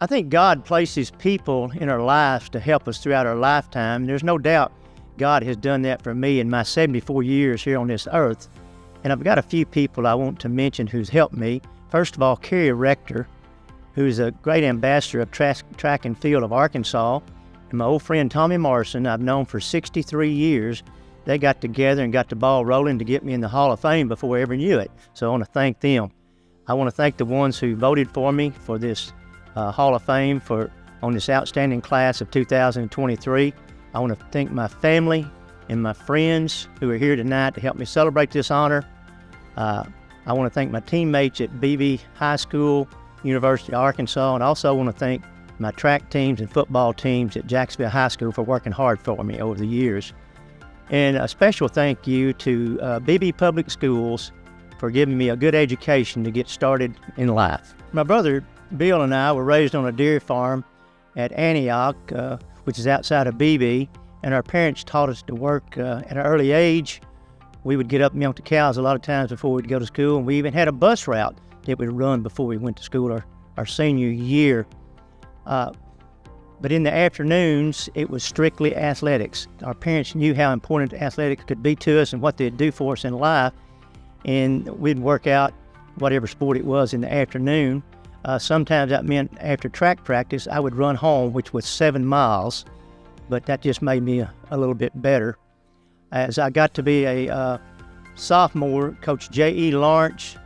I think God places people in our lives to help us throughout our lifetime. There's no doubt God has done that for me in my 74 years here on this earth. And I've got a few people I want to mention who's helped me. First of all, Kerry Rector, who's a great ambassador of track and field of Arkansas. And my old friend Tommy Morrison, I've known for 63 years. They got together and got the ball rolling to get me in the Hall of Fame before I ever knew it. So I want to thank them. I want to thank the ones who voted for me for this Hall of Fame on this outstanding class of 2023. I want to thank my family and my friends who are here tonight to help me celebrate this honor. I want to thank my teammates at Beebe High School, University of Arkansas, and also want to thank my track teams and football teams at Jacksonville High School for working hard for me over the years. And a special thank you to Beebe Public Schools for giving me a good education to get started in life. My brother Bill and I were raised on a dairy farm at Antioch, which is outside of Beebe, and our parents taught us to work at an early age. We would get up and milk the cows a lot of times before we'd go to school, and we even had a bus route that we'd run before we went to school our senior year. But in the afternoons, it was strictly athletics. Our parents knew how important athletics could be to us and what they'd do for us in life, and we'd work out whatever sport it was in the afternoon. Sometimes that meant after track practice, I would run home, which was 7 miles, but that just made me a little bit better. As I got to be a sophomore, Coach J.E. Lawrence,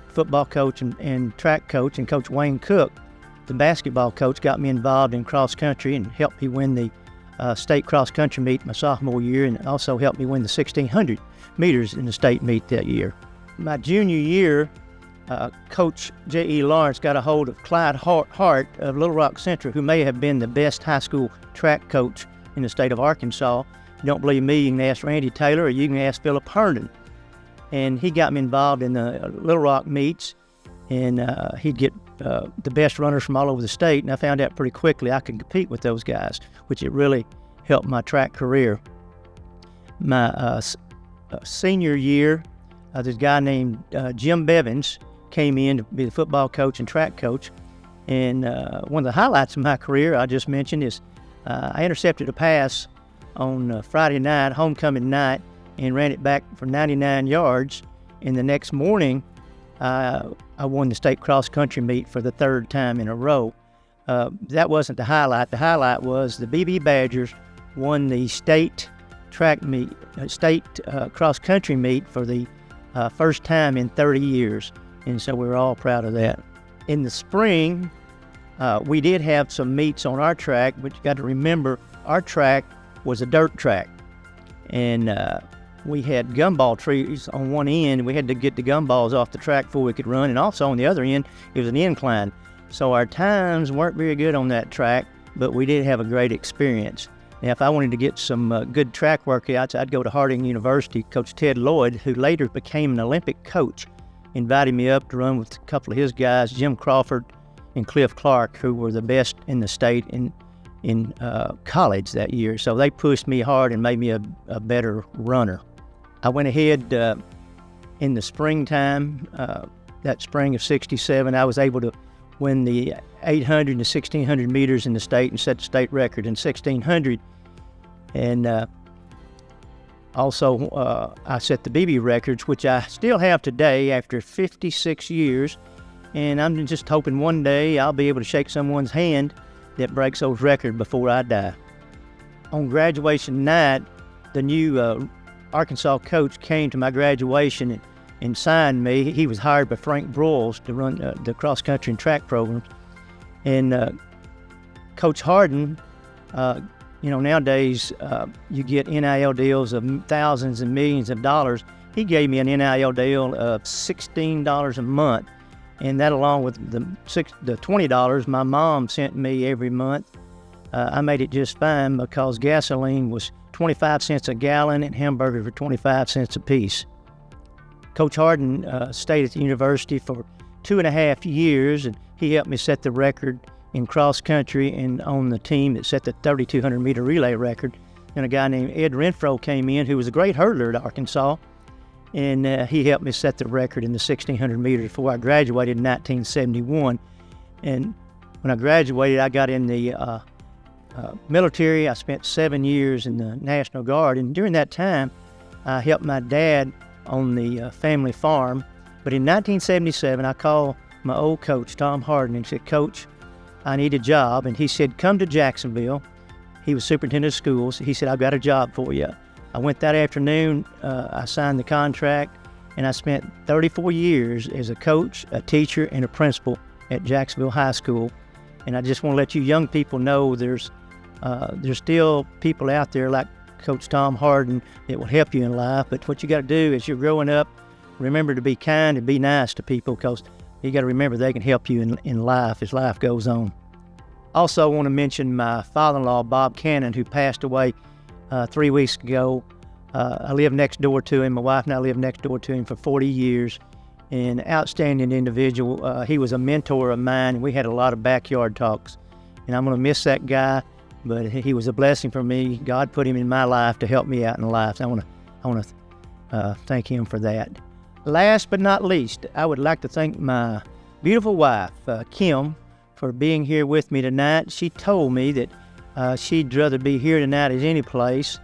football coach and track coach, and Coach Wayne Cook, the basketball coach, got me involved in cross country and helped me win the state cross country meet my sophomore year, and also helped me win the 1,600 meters in the state meet that year. My junior year, Coach J.E. Lawrence got a hold of Clyde Hart of Little Rock Central, who may have been the best high school track coach in the state of Arkansas. If you don't believe me, you can ask Randy Taylor or you can ask Philip Herndon. And he got me involved in the Little Rock meets, and he'd get the best runners from all over the state, and I found out pretty quickly I could compete with those guys, which it really helped my track career. My senior year, this guy named Jim Bevins came in to be the football coach and track coach, and one of the highlights of my career I just mentioned is I intercepted a pass on Friday night, homecoming night, and ran it back for 99 yards, and the next morning I won the state cross-country meet for the third time in a row. That wasn't the highlight. The highlight was the BB Badgers won the state track meet, state cross-country meet for the first time in 30 years, and so we were all proud of that. In the spring, we did have some meets on our track, but you got to remember our track was a dirt track, and we had gumball trees on one end, and we had to get the gumballs off the track before we could run, and also on the other end, it was an incline. So our times weren't very good on that track, but we did have a great experience. Now, if I wanted to get some good track workouts, I'd go to Harding University. Coach Ted Lloyd, who later became an Olympic coach, invited me up to run with a couple of his guys, Jim Crawford and Cliff Clark, who were the best in the state in college that year. So they pushed me hard and made me a better runner. I went ahead in the springtime, that spring of '67, I was able to win the 800 and the 1,600 meters in the state and set the state record in 1,600. And also I set the BB records, which I still have today after 56 years. And I'm just hoping one day I'll be able to shake someone's hand that breaks those records before I die. On graduation night, the new Arkansas coach came to my graduation and signed me. He was hired by Frank Broyles to run the cross-country and track programs. And Coach Harden, nowadays you get NIL deals of thousands and millions of dollars. He gave me an NIL deal of $16 a month, and that along with the $20 my mom sent me every month, I made it just fine because gasoline was 25 cents a gallon and hamburgers were 25 cents a piece. Coach Harden stayed at the university for 2.5 years, and he helped me set the record in cross country and on the team that set the 3,200 meter relay record. And a guy named Ed Renfro came in, who was a great hurdler at Arkansas, and he helped me set the record in the 1,600 meters before I graduated in 1971. And When I graduated, I got in the military. I spent 7 years in the National Guard, and during that time, I helped my dad on the family farm. But in 1977, I called my old coach, Tom Harden, and said, "Coach, I need a job." And he said, "Come to Jacksonville." He was superintendent of schools. He said, "I've got a job for you." I went that afternoon. I signed the contract, and I spent 34 years as a coach, a teacher, and a principal at Jacksonville High School. And I just want to let you young people know there's still people out there like Coach Tom Harden that will help you in life. But what you got to do as you're growing up, remember to be kind and be nice to people, because you got to remember they can help you in life as life goes on. Also, I want to mention my father-in-law, Bob Cannon, who passed away 3 weeks ago. I live next door to him. My wife and I lived next door to him for 40 years. An outstanding individual. He was a mentor of mine. We had a lot of backyard talks. And I'm going to miss that guy, but he was a blessing for me. God put him in my life to help me out in life. I want to thank him for that. Last but not least, I would like to thank my beautiful wife, Kim, for being here with me tonight. She told me that she'd rather be here tonight as any place,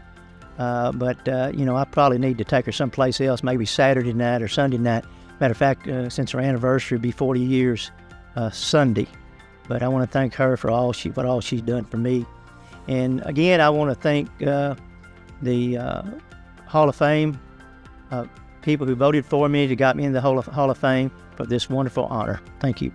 but I probably need to take her someplace else, maybe Saturday night or Sunday night. Matter of fact, since her anniversary will be 40 years Sunday. But I want to thank her for all she's done for me. And again, I want to thank the Hall of Fame people who voted for me, to got me in the Hall of Fame, for this wonderful honor. Thank you.